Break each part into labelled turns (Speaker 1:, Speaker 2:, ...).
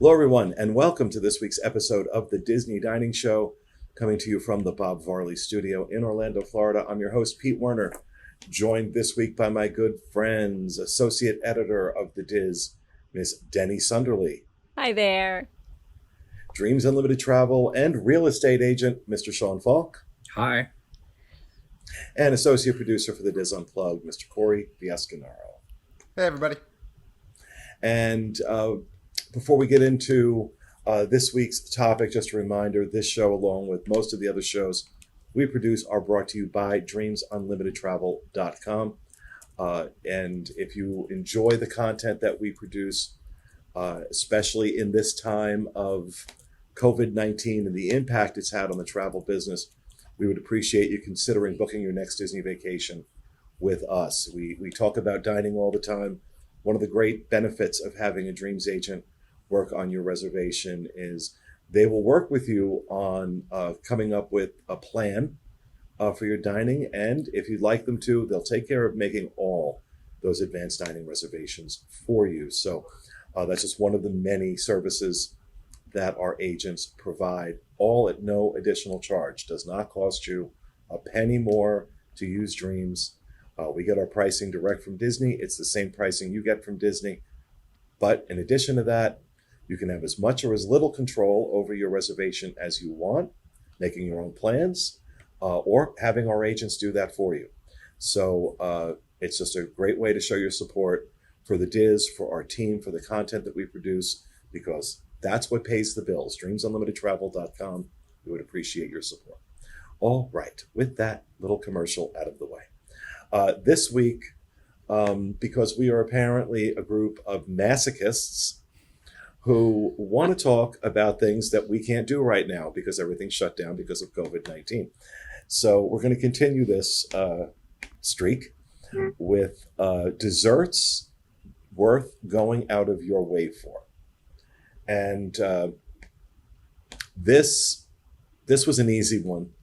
Speaker 1: Hello, everyone, and welcome to this week's episode of the Disney Dining Show, coming to you from the Bob Varley Studio in Orlando, Florida. I'm your host, Pete Werner, joined this week by my good friends, Associate Editor of the DIS, Miss Denny Sunderly,
Speaker 2: Hi there.
Speaker 1: Dreams Unlimited Travel and Real Estate Agent, Mr. Sean Falk,
Speaker 3: Hi.
Speaker 1: and Associate Producer for the DIS Unplugged, Mr. Corey Fiasco.
Speaker 4: Hey, everybody.
Speaker 1: And before we get into this week's topic, just a reminder, this show, along with most of the other shows we produce, are brought to you by DreamsUnlimitedTravel.com. And if you enjoy the content that we produce, especially in this time of COVID-19 and the impact it's had on the travel business, we would appreciate you considering booking your next Disney vacation with us. We talk about dining all the time. One of the great benefits of having a Dreams agent work on your reservation is they will work with you on coming up with a plan for your dining. And if you'd like them to, they'll take care of making all those advanced dining reservations for you. So that's just one of the many services that our agents provide, all at no additional charge. Does not cost you a penny more to use Dreams. We get our pricing direct from Disney. It's the same pricing you get from Disney. But in addition to that, you can have as much or as little control over your reservation as you want, making your own plans, or having our agents do that for you. So it's just a great way to show your support for the DIS, for our team, for the content that we produce, because that's what pays the bills. DreamsUnlimitedTravel.com. We would appreciate your support. All right, with that little commercial out of the way. This week, because we are apparently a group of masochists who want to talk about things that we can't do right now because everything's shut down because of COVID-19. So we're going to continue this streak with desserts worth going out of your way for. And this was an easy one.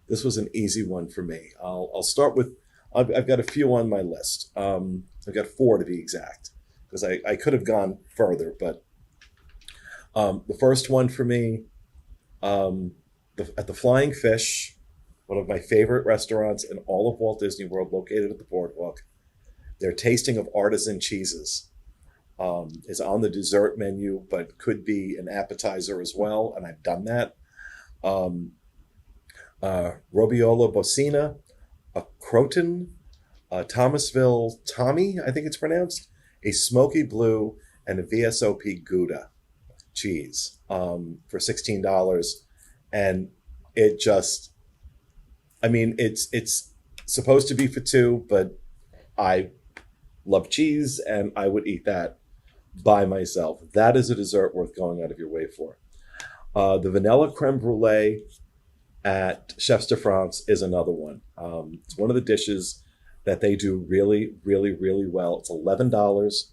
Speaker 1: This was an easy one for me. I'll start with, I've got a few on my list. I've got 4 to be exact, because I could have gone further. But the first one for me, at the Flying Fish, one of my favorite restaurants in all of Walt Disney World, located at the boardwalk, their tasting of artisan cheeses is on the dessert menu, but could be an appetizer as well, and I've done that. Robiola Bocina, a Croton, Thomasville Tommy, I think it's pronounced, a smoky blue, and a VSOP Gouda cheese for $16. And it just, I mean, it's supposed to be for 2, but I love cheese and I would eat that by myself. That is a dessert worth going out of your way for. The vanilla creme brulee at Chefs de France is another one. It's one of the dishes that they do really, really, really well. It's $11.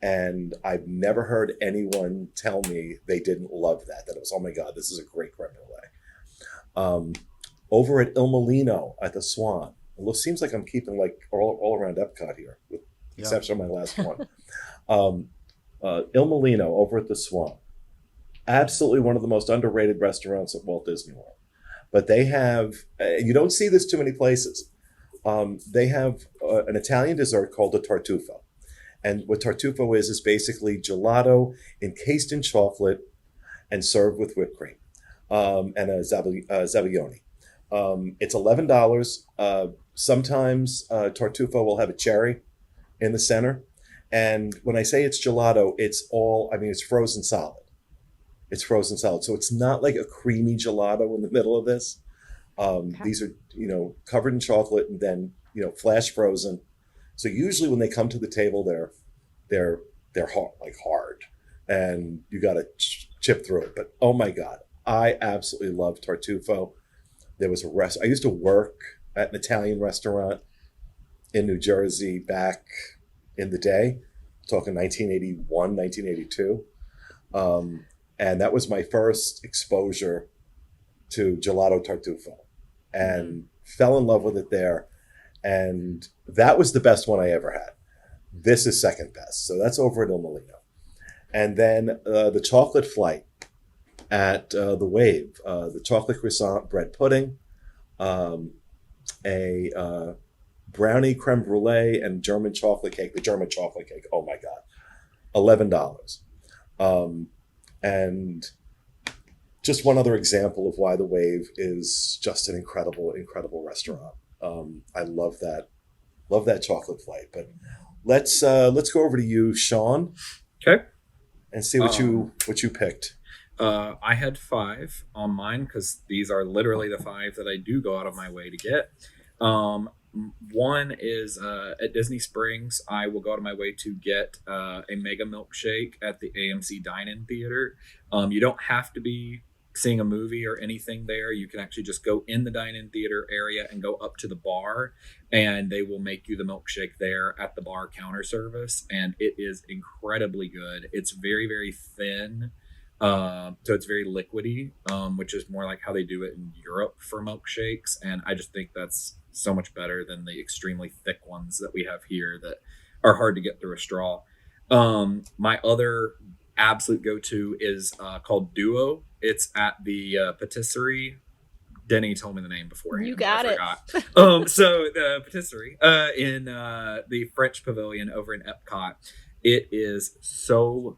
Speaker 1: And I've never heard anyone tell me they didn't love that it was, oh my God, this is a great creme brulee. Over at Il Molino at the Swan. It seems like I'm keeping like all around Epcot here, with the exception of my last one. Il Molino over at the Swan. Absolutely one of the most underrated restaurants at Walt Disney World. But they have, you don't see this too many places, they have an Italian dessert called a tartufo. And what tartufo is basically gelato encased in chocolate and served with whipped cream and a zabaione. It's $11. Sometimes tartufo will have a cherry in the center. And when I say it's gelato, it's frozen solid. It's frozen solid. So it's not like a creamy gelato in the middle of this.
Speaker 2: Okay.
Speaker 1: These are, covered in chocolate and then, flash frozen. So usually when they come to the table, they're hard, and you got to chip through it. But oh my God, I absolutely love tartufo. There was I used to work at an Italian restaurant in New Jersey back in the day, talking 1981, 1982. And that was my first exposure to gelato tartufo, and fell in love with it there. And that was the best one I ever had. This is second best. So that's over at Il Molino. And then the chocolate flight at the Wave, the chocolate croissant bread pudding, um, a brownie creme brulee, and German chocolate cake. The German chocolate cake, oh my God, $11. Um, and just one other example of why the Wave is just an incredible, incredible restaurant. I love that chocolate flight. But let's go over to you, Sean,
Speaker 3: Okay.
Speaker 1: and see what you picked.
Speaker 3: I had 5 on mine because these are literally the 5 that I do go out of my way to get. One is at Disney Springs. I will go out of my way to get a mega milkshake at the AMC Dine-In Theater. You don't have to be seeing a movie or anything there. You can actually just go in the dine-in theater area and go up to the bar, and they will make you the milkshake there at the bar counter service, and it is incredibly good. It's very, very thin. So it's very liquidy, which is more like how they do it in Europe for milkshakes. And I just think that's so much better than the extremely thick ones that we have here that are hard to get through a straw. My other absolute go-to is called Duo. It's at the patisserie. Denny told me the name before.
Speaker 2: You got it.
Speaker 3: So the patisserie in the French Pavilion over in Epcot. It is so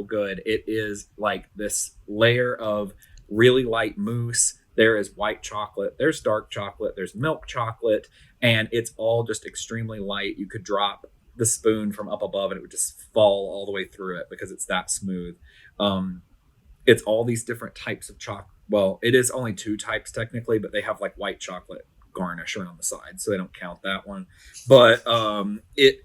Speaker 3: good. It is like this layer of really light mousse. There is white chocolate, there's dark chocolate, there's milk chocolate, and it's all just extremely light. You could drop the spoon from up above and it would just fall all the way through it because it's that smooth. It's all these different types of chocolate. Well, it is only 2 types technically, but they have like white chocolate garnish around the side, so they don't count that one. But it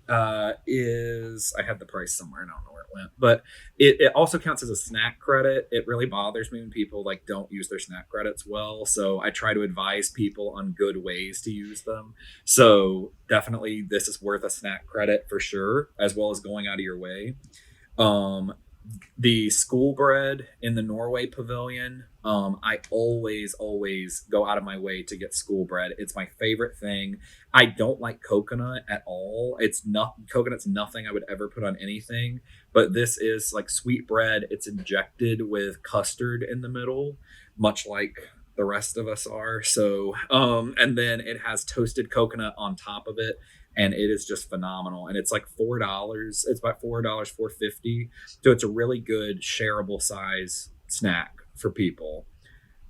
Speaker 3: is, I had the price somewhere and I don't know where it went, but it also counts as a snack credit. It really bothers me when people like don't use their snack credits well, so I try to advise people on good ways to use them. So definitely this is worth a snack credit for sure, as well as going out of your way. The school bread in the Norway Pavilion, I always go out of my way to get school bread. It's my favorite thing. I don't like coconut at all. Coconut's nothing I would ever put on anything, but this is like sweet bread. It's injected with custard in the middle, much like the rest of us are. So and then it has toasted coconut on top of it, and it is just phenomenal. And it's like $4. It's about $4.50. So it's a really good shareable size snack for people.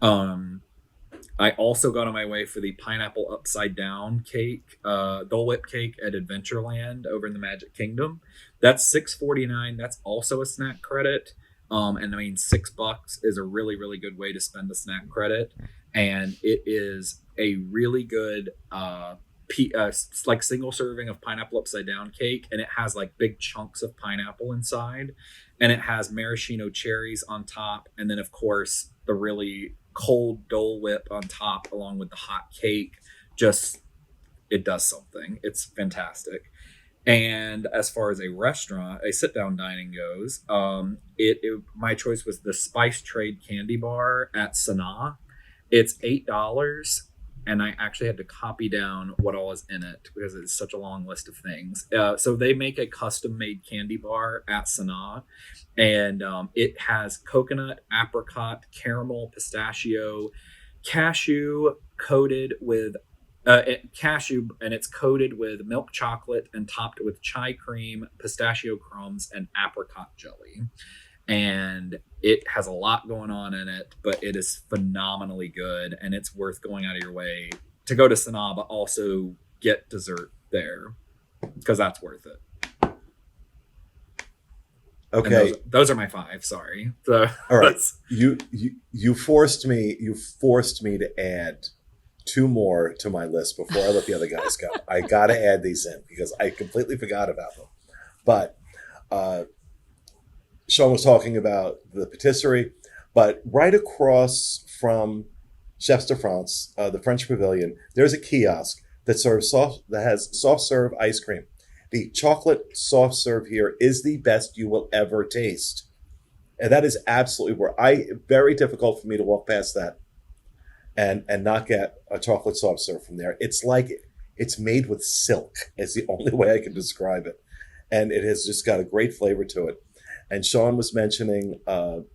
Speaker 3: I also got on my way for the pineapple upside down cake, Dole Whip cake at Adventureland over in the Magic Kingdom. That's $6.49. That's also a snack credit. And I mean, $6 is a really, really good way to spend the snack credit. And it is a really good, like single serving of pineapple upside down cake, and it has like big chunks of pineapple inside, and it has maraschino cherries on top, and then of course the really cold Dole Whip on top along with the hot cake. Just, it does something. It's fantastic. And as far as a sit down dining goes, my choice was the Spice Trade candy bar at Sanaa. It's $8. And I actually had to copy down what all is in it because it's such a long list of things. So they make a custom-made candy bar at Sanaa, and it has coconut, apricot, caramel, pistachio, cashew coated with cashew, and it's coated with milk chocolate and topped with chai cream, pistachio crumbs, and apricot jelly. And it has a lot going on in it, but it is phenomenally good, and it's worth going out of your way to go to Sanaa, but also get dessert there because that's worth it.
Speaker 1: Okay,
Speaker 3: those are my 5. Sorry. So,
Speaker 1: all right. You forced me to add 2 more to my list before I let the other guys go. I got to add these in because I completely forgot about them. But Sean was talking about the patisserie, but right across from Chefs de France, the French Pavilion, there's a kiosk that has soft serve ice cream. The chocolate soft serve here is the best you will ever taste, and that is absolutely very difficult for me to walk past that and not get a chocolate soft serve from there. It's like it's made with silk. Is the only way I can describe it, and it has just got a great flavor to it. And Sean was mentioning the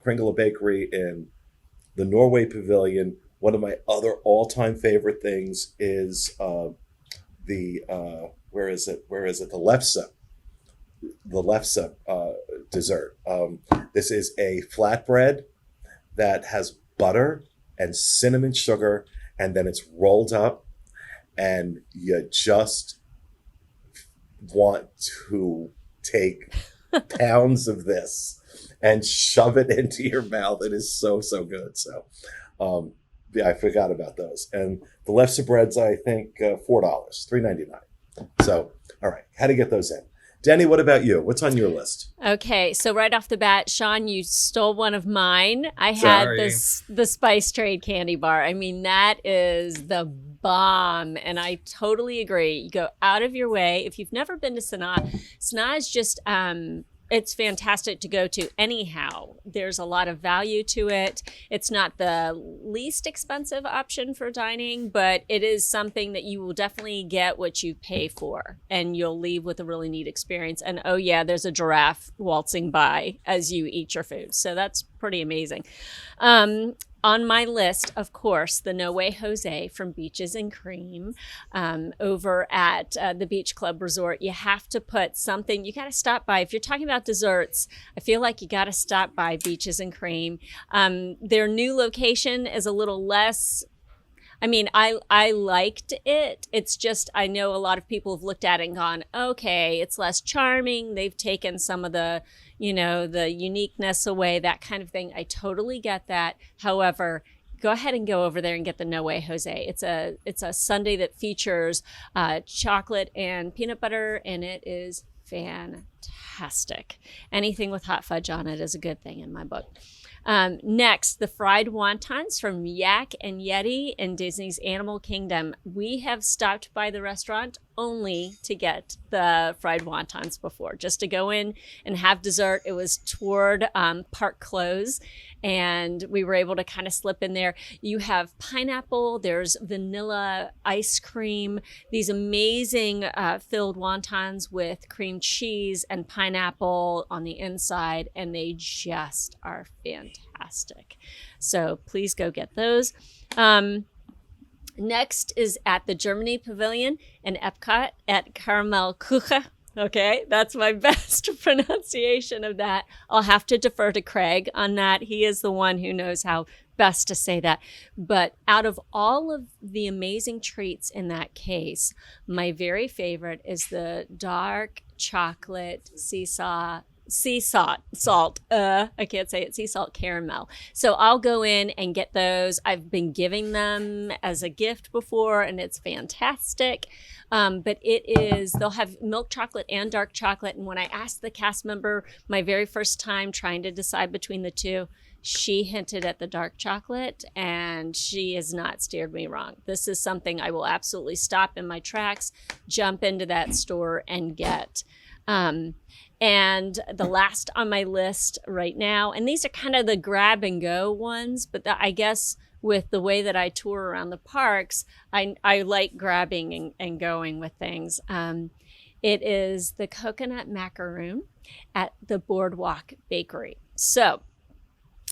Speaker 1: Kringla Bakery in the Norway Pavilion. One of my other all-time favorite things is where is it? The Lefse dessert. This is a flatbread that has butter and cinnamon sugar, and then it's rolled up, and you just want to take pounds of this and shove it into your mouth. It is so, so good. So, yeah, I forgot about those. And the Lefse breads, I think, $4, $3.99. So, all right, how to get those in. Danny, what about you? What's on your list?
Speaker 2: Okay, so right off the bat, Sean, you stole one of mine. I had the Spice Trade candy bar. I mean, that is the bomb, and I totally agree. You go out of your way. If you've never been to Sanaa, Sanaa is just it's fantastic to go to anyhow. There's a lot of value to it. It's not the least expensive option for dining, but it is something that you will definitely get what you pay for, and you'll leave with a really neat experience. And oh yeah, there's a giraffe waltzing by as you eat your food. So that's pretty amazing. On my list, of course, the No Way Jose from Beaches and Cream over at the Beach Club Resort. You have to put something, you got to stop by. If you're talking about desserts, I feel like you got to stop by Beaches and Cream. Their new location is a little less, I mean, I liked it. It's just, I know a lot of people have looked at it and gone, okay, it's less charming. They've taken some of the, the uniqueness away, that kind of thing. I totally get that. However, go ahead and go over there and get the No Way Jose. It's a sundae that features chocolate and peanut butter, and it is fantastic. Anything with hot fudge on it is a good thing in my book. Next, the fried wontons from Yak and Yeti in Disney's Animal Kingdom. We have stopped by the restaurant only to get the fried wontons before, just to go in and have dessert. It was toward park close, and we were able to kind of slip in there. You have pineapple, there's vanilla ice cream, these amazing filled wontons with cream cheese and pineapple on the inside, and they just are fantastic. So please go get those. Next is at the Germany Pavilion in Epcot at Caramel Kuche. Okay, that's my best pronunciation of that. I'll have to defer to Craig on that. He is the one who knows how best to say that. But out of all of the amazing treats in that case, my very favorite is the dark chocolate sea salt, I can't say it, sea salt caramel. So I'll go in and get those. I've been giving them as a gift before, and it's fantastic. But they'll have milk chocolate and dark chocolate. And when I asked the cast member my very first time trying to decide between the two, she hinted at the dark chocolate, and she has not steered me wrong. This is something I will absolutely stop in my tracks, jump into that store and get. And the last on my list right now, and these are kind of the grab and go ones, but I guess with the way that I tour around the parks, I like grabbing and going with things. It is the coconut macaroon at the Boardwalk Bakery. So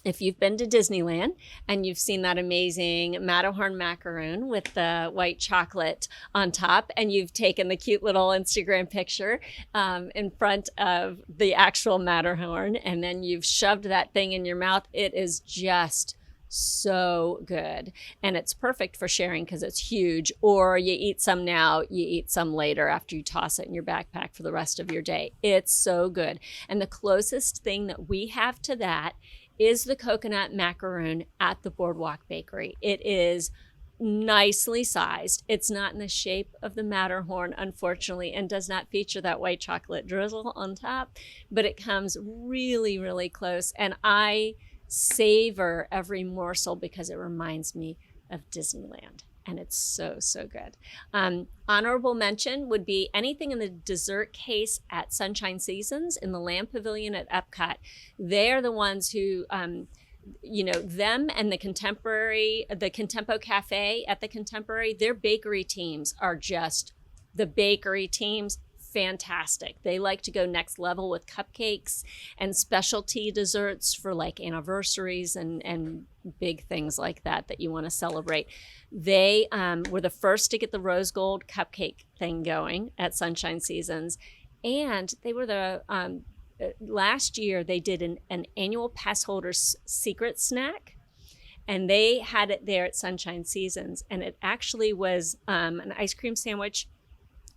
Speaker 2: if you've been to Disneyland and you've seen that amazing Matterhorn macaroon with the white chocolate on top, and you've taken the cute little Instagram picture in front of the actual Matterhorn, and then you've shoved that thing in your mouth, it is just so good. And it's perfect for sharing because it's huge. Or you eat some now, you eat some later after you toss it in your backpack for the rest of your day. It's so good. And the closest thing that we have to that is the coconut macaroon at the Boardwalk Bakery. It is nicely sized. It's not in the shape of the Matterhorn, unfortunately, and does not feature that white chocolate drizzle on top, but it comes really, really close. And I savor every morsel because it reminds me of Disneyland. And it's so, so good. Honorable mention would be anything in the dessert case at Sunshine Seasons in the Land Pavilion at Epcot. They're the ones who, them and the Contempo Cafe at the Contemporary, their bakery teams are just the bakery teams fantastic. They like to go next level with cupcakes and specialty desserts for like anniversaries and big things like that you want to celebrate. They were the first to get the rose gold cupcake thing going at Sunshine Seasons. And they were the last year they did an annual pass holders secret snack, and they had it there at Sunshine Seasons. And it actually was an ice cream sandwich.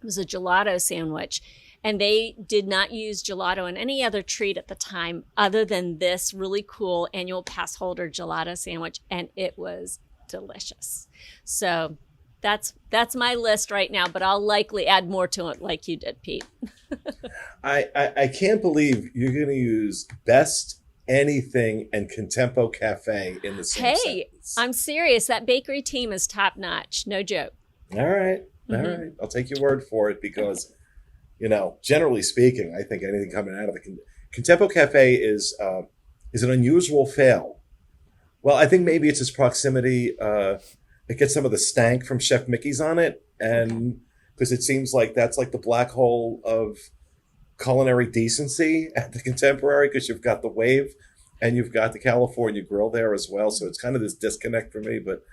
Speaker 2: It was a gelato sandwich. And they did not use gelato in any other treat at the time other than this really cool annual pass holder gelato sandwich. And it was delicious. So that's my list right now, but I'll likely add more to it like you did, Pete.
Speaker 1: I can't believe you're going to use Best Anything and Contempo Cafe in the same sentence.
Speaker 2: I'm serious. That bakery team is top notch. No joke.
Speaker 1: All right. All right. I'll take your word for it because, generally speaking, I think anything coming out of the Contempo Cafe is an unusual fail. Well, I think maybe it's its proximity. It gets some of the stank from Chef Mickey's on it, and because it seems like that's like the black hole of culinary decency at the Contemporary, because you've got the Wave and you've got the California Grill there as well. So it's kind of this disconnect for me, but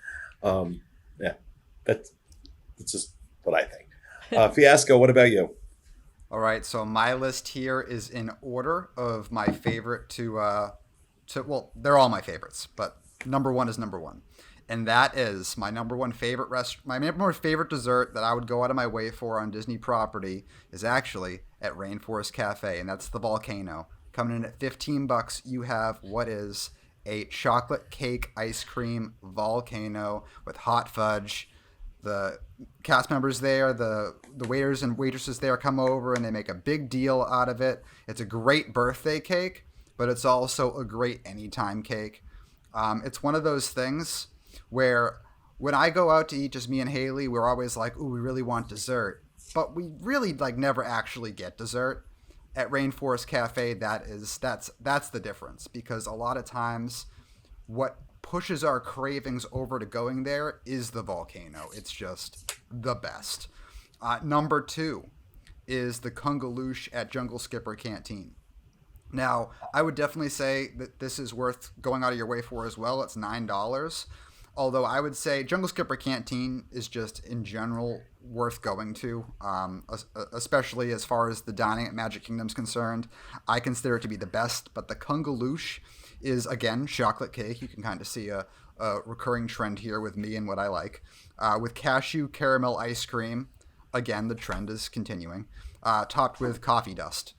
Speaker 1: that's just what I think. Fiasco, what about you?
Speaker 4: All right, so my list here is in order of my favorite well, they're all my favorites, but number one is number one. And that is my number one favorite my number one favorite dessert that I would go out of my way for on Disney property is actually at Rainforest Cafe, and that's the volcano. Coming in at $15, you have what is a chocolate cake ice cream volcano with hot fudge. The cast members there, the waiters and waitresses there come over and they make a big deal out of it. It's a great birthday cake, but it's also a great anytime cake. It's one of those things where when I go out to eat, just me and Haley, we're always like, ooh, we really want dessert. But we really never actually get dessert. At Rainforest Cafe, that's the difference, because a lot of times what pushes our cravings over to going there is the volcano. It's just the best. Number two is the Kungaloosh at Jungle Skipper Canteen. Now, I would definitely say that this is worth going out of your way for as well. It's $9. Although I would say Jungle Skipper Canteen is just, in general, worth going to, especially as far as the dining at Magic Kingdom is concerned. I consider it to be the best, but the Kungaloosh is, again, chocolate cake. You can kind of see a recurring trend here with me and what I like. With cashew caramel ice cream, again, the trend is continuing, topped with coffee dust.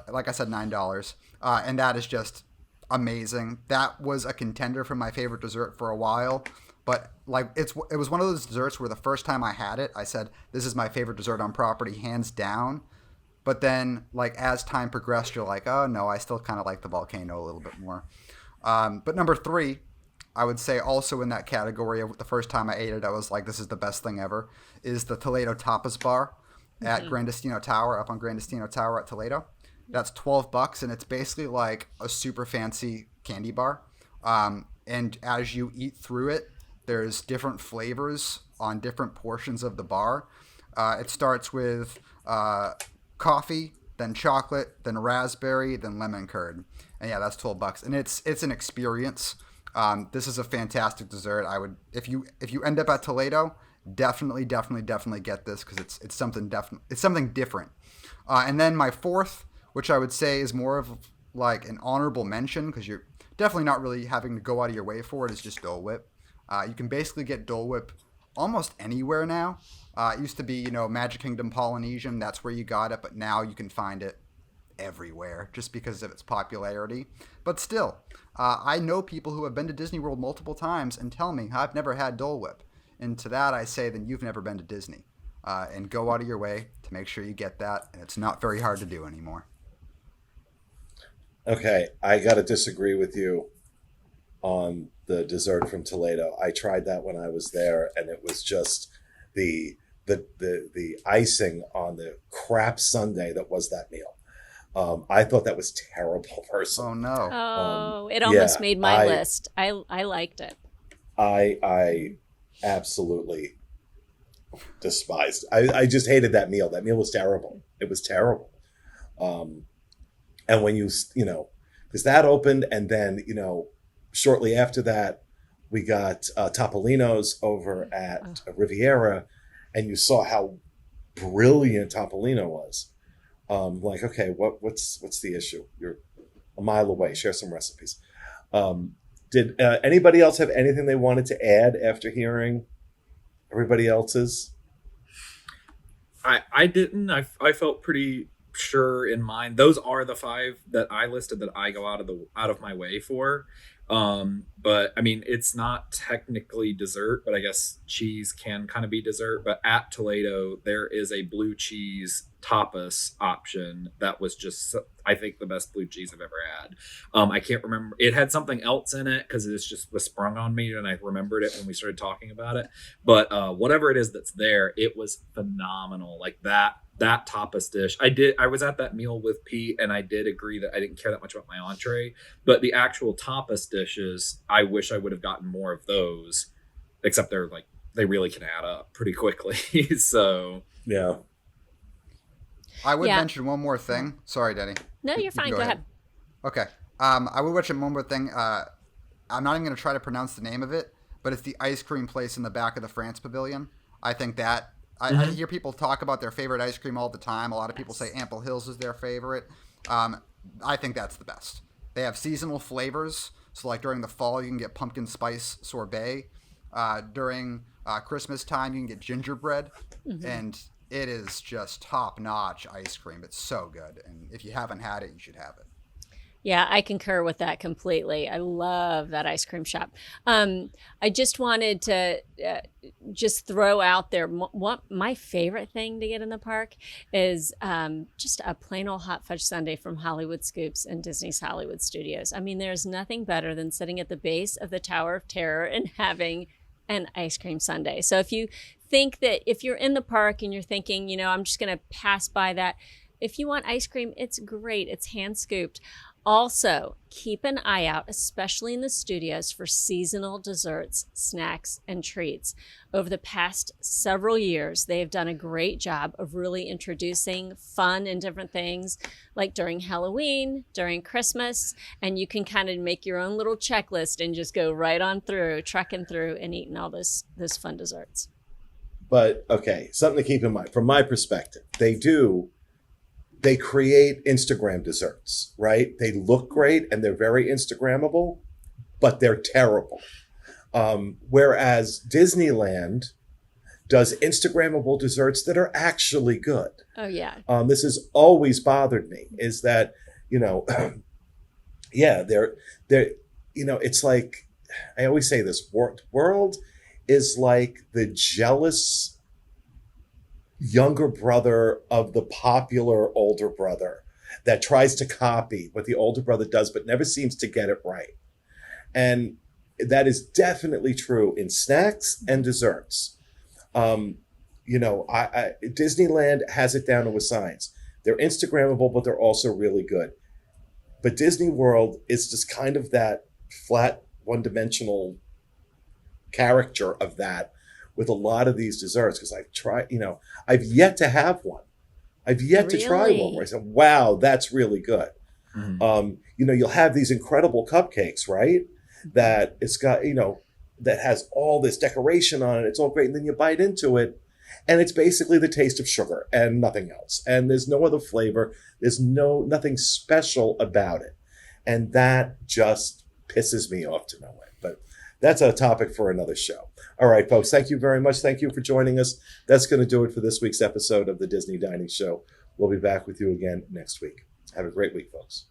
Speaker 4: Like I said, $9. And that is just amazing. That was a contender for my favorite dessert for a while. But it was one of those desserts where the first time I had it, I said, this is my favorite dessert on property, hands down. But then, as time progressed, you're like, oh, no, I still kind of like the volcano a little bit more. But number three, I would say also in that category of the first time I ate it, I was like, this is the best thing ever, is the Toledo Tapas Bar at Grandestino Tower, up on Grandestino Tower at Toledo. That's $12, and it's basically like a super fancy candy bar. And as you eat through it, there's different flavors on different portions of the bar. It starts with coffee, then chocolate, then raspberry, then lemon curd. And yeah, that's $12. And it's an experience. This is a fantastic dessert. I would, if you end up at Toledo, definitely get this, because it's something different. And then my fourth, which I would say is more of an honorable mention, because you're definitely not really having to go out of your way for it, is just Dole Whip. You can basically get Dole Whip almost anywhere now. It used to be, Magic Kingdom Polynesian, that's where you got it, but now you can find it everywhere just because of its popularity. But still, I know people who have been to Disney World multiple times and tell me, I've never had Dole Whip. And to that I say, then you've never been to Disney. And go out of your way to make sure you get that, and it's not very hard to do anymore.
Speaker 1: Okay, I got to disagree with you on the dessert from Toledo. I tried that when I was there, and it was just the icing on the crap sundae that was that meal. I thought that was terrible, personally.
Speaker 4: Oh no!
Speaker 2: It almost made my list. I liked it.
Speaker 1: I absolutely despised. I just hated that meal. That meal was terrible. It was terrible. And when because that opened, and then, shortly after that, we got Topolino's over at Riviera, and you saw how brilliant Topolino was. Like, okay, what's the issue? You're a mile away. Share some recipes. Did anybody else have anything they wanted to add after hearing everybody else's?
Speaker 3: I didn't. I felt pretty sure in mind. Those are the 5 that I listed that I go out of my way for. But I mean, it's not technically dessert, but I guess cheese can kind of be dessert. But at Toledo, there is a blue cheese tapas option that was just, I think, the best blue cheese I've ever had. I can't remember. It had something else in it because it just was sprung on me, and I remembered it when we started talking about it. But whatever it is that's there, it was phenomenal. Like that tapas dish. I was at that meal with Pete, and I did agree that I didn't care that much about my entree, but the actual tapas dishes, I wish I would have gotten more of those, except they really can add up pretty quickly. So
Speaker 1: yeah.
Speaker 4: I would mention one more thing. Sorry, Denny.
Speaker 2: No, you're fine. Go ahead.
Speaker 4: Okay. I would mention one more thing. I'm not even going to try to pronounce the name of it, but it's the ice cream place in the back of the France Pavilion. I think that I hear people talk about their favorite ice cream all the time. A lot of people say Ample Hills is their favorite. I think that's the best. They have seasonal flavors. So like during the fall, you can get pumpkin spice sorbet. During Christmas time, you can get gingerbread. Mm-hmm. And it is just top-notch ice cream. It's so good. And if you haven't had it, you should have it.
Speaker 2: Yeah, I concur with that completely. I love that ice cream shop. I just wanted to just throw out there, what my favorite thing to get in the park is just a plain old hot fudge sundae from Hollywood Scoops and Disney's Hollywood Studios. I mean, there's nothing better than sitting at the base of the Tower of Terror and having an ice cream sundae. So if you think that if you're in the park and you're thinking, I'm just going to pass by that, if you want ice cream, it's great. It's hand scooped. Also, keep an eye out, especially in the studios, for seasonal desserts, snacks, and treats. Over the past several years, they have done a great job of really introducing fun and different things, like during Halloween, during Christmas, and you can kind of make your own little checklist and just go right on through, trekking through and eating all those fun desserts.
Speaker 1: But, okay, something to keep in mind. From my perspective, they create Instagram desserts, right? They look great and they're very Instagrammable, but they're terrible. Whereas Disneyland does Instagrammable desserts that are actually good.
Speaker 2: Oh, yeah.
Speaker 1: This has always bothered me, is that, they're it's like, I always say this, world is like the jealous younger brother of the popular older brother that tries to copy what the older brother does, but never seems to get it right. And that is definitely true in snacks and desserts. Disneyland has it down to a science. They're Instagrammable, but they're also really good. But Disney World is just kind of that flat, one-dimensional caricature of that, with a lot of these desserts, because I've tried, I've yet to have one. I've yet to try one where I said, wow, that's really good. Mm-hmm. You'll have these incredible cupcakes, right? That it's got, that has all this decoration on it. It's all great. And then you bite into it and it's basically the taste of sugar and nothing else. And there's no other flavor. There's nothing special about it. And that just pisses me off to no end. But that's a topic for another show. All right, folks, thank you very much. Thank you for joining us. That's going to do it for this week's episode of the Disney Dining Show. We'll be back with you again next week. Have a great week, folks.